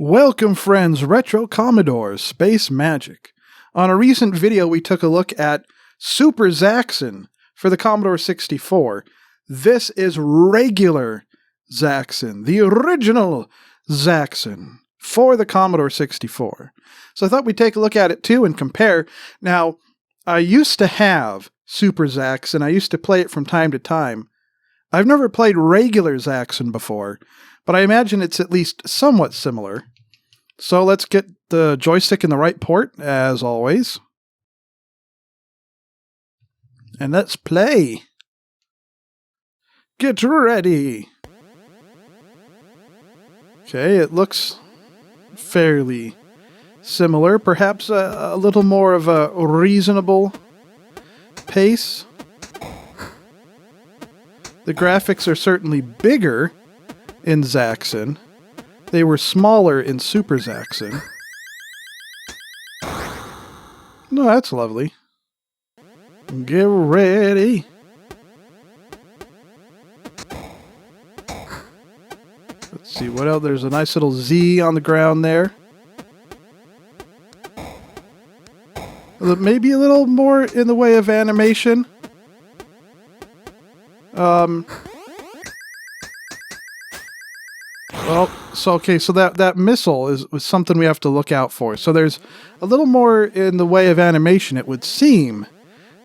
Welcome friends, Retro Commodore Space Magic. On a recent video we took a look at Super Zaxxon for the Commodore 64. This is regular Zaxxon, the original Zaxxon for the Commodore 64. So I thought we'd take a look at it too and compare. Now, I used to have Super Zaxxon. I used to play it from time to time. I've never played regular Zaxxon before, but I imagine it's at least somewhat similar. So let's get the joystick in the right port, as always. And let's play. Get ready. Okay, it looks fairly similar. Perhaps a little more of a reasonable pace. The graphics are certainly bigger in Zaxxon. They were smaller in Super Zaxxon. No, that's lovely. Get ready. Let's see what else. There's a nice little Z on the ground there. Maybe a little more in the way of animation. Well, so that missile was something we have to look out for. So there's a little more in the way of animation, it would seem,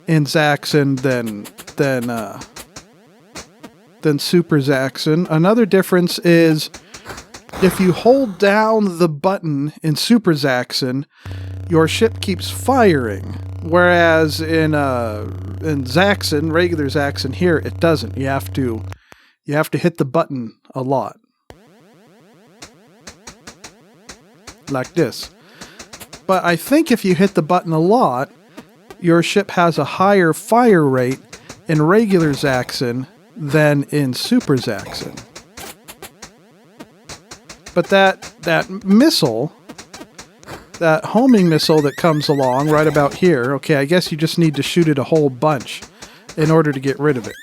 in Zaxxon than Super Zaxxon. Another difference is if you hold down the button in Super Zaxxon, your ship keeps firing, whereas in Zaxxon, regular Zaxxon here, it doesn't. You have to hit the button a lot. Like this. But I think if you hit the button a lot, your ship has a higher fire rate in regular Zaxxon than in Super Zaxxon. But that missile, that homing missile that comes along right about here, okay, I guess you just need to shoot it a whole bunch in order to get rid of it.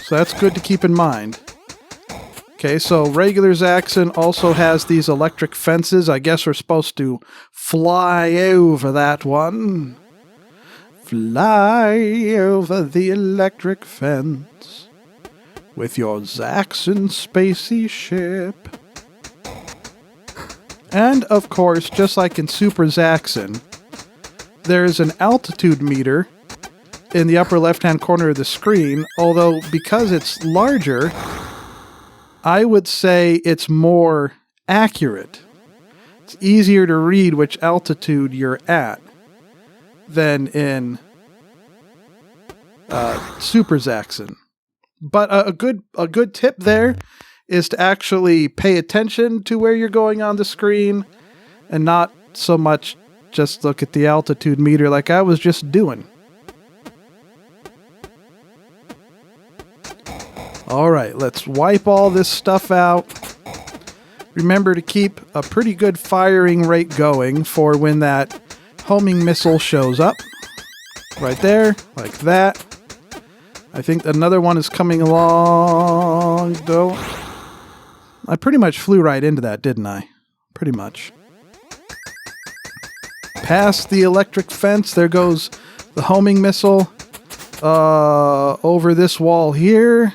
So that's good to keep in mind. Okay, so regular Zaxxon also has these electric fences. I guess we're supposed to fly over that one. Fly over the electric fence with your Zaxxon spacey ship. And, of course, just like in Super Zaxxon, there's an altitude meter in the upper left-hand corner of the screen, although because it's larger, I would say it's more accurate. It's easier to read which altitude you're at than in Super Zaxxon. But a good tip there is to actually pay attention to where you're going on the screen and not so much just look at the altitude meter like I was just doing. Alright, let's wipe all this stuff out. Remember to keep a pretty good firing rate going for when that homing missile shows up. Right there, like that. I think another one is coming along. I pretty much flew right into that, didn't I? Pretty much. Past the electric fence, there goes the homing missile. Over this wall here.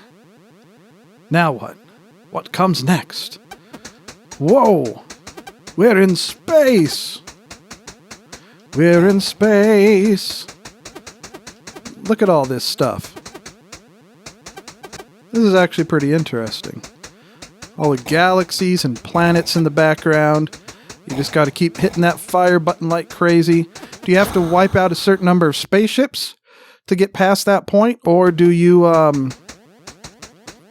Now what? What comes next? Whoa! We're in space! We're in space! Look at all this stuff. This is actually pretty interesting. All the galaxies and planets in the background. You just gotta keep hitting that fire button like crazy. Do you have to wipe out a certain number of spaceships to get past that point? Or do you,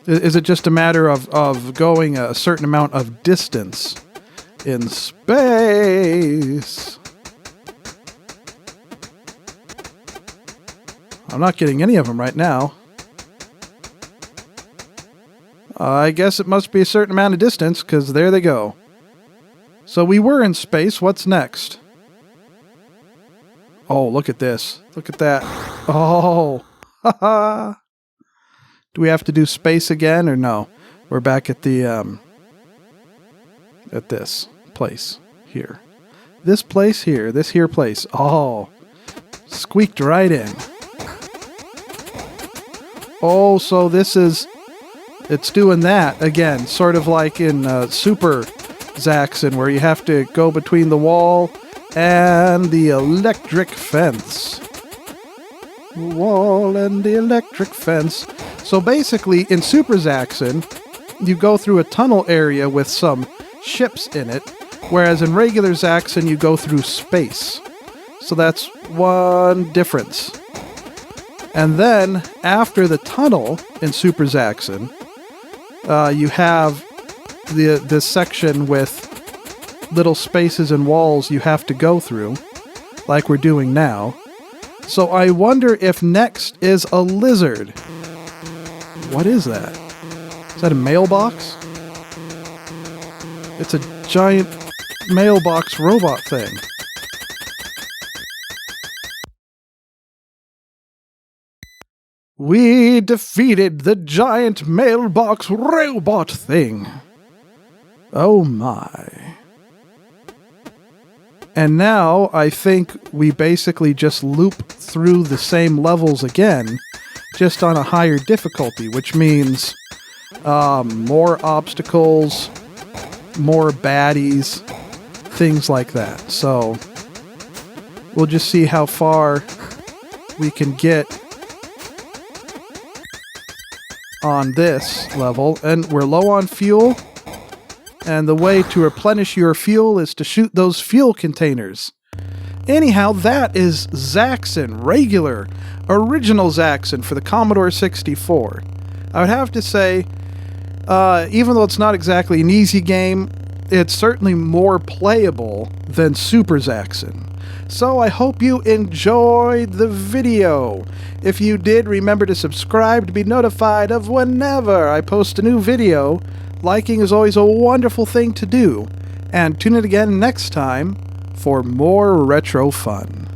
is it just a matter of going a certain amount of distance in space? I'm not getting any of them right now. I guess it must be a certain amount of distance, because there they go. So we were in space. What's next? Oh, look at this. Look at that. Oh, haha. Do we have to do space again or no? We're back at the, at this. place here. This place here. This here place. Oh, squeaked right in. Oh, so this is... It's doing that again, sort of like in Super Zaxxon, where you have to go between the wall and the electric fence. Wall and the electric fence. So basically, in Super Zaxxon, you go through a tunnel area with some ships in it, whereas in regular Zaxxon, you go through space. So that's one difference. And then, after the tunnel in Super Zaxxon, you have this section with little spaces and walls you have to go through, like we're doing now. So I wonder if next is a lizard. What is that? Is that a mailbox? It's a giant mailbox robot thing. We defeated the giant mailbox robot thing. Oh my. And now I think we basically just loop through the same levels again, just on a higher difficulty, which means more obstacles, more baddies, things like that. So we'll just see how far we can get on this level. And we're low on fuel, and the way to replenish your fuel is to shoot those fuel containers. Anyhow, that is Zaxxon, regular, original Zaxxon for the Commodore 64. I would have to say, even though it's not exactly an easy game, it's certainly more playable than Super Zaxxon. So I hope you enjoyed the video. If you did, remember to subscribe to be notified of whenever I post a new video. Liking is always a wonderful thing to do. And tune in again next time for more retro fun.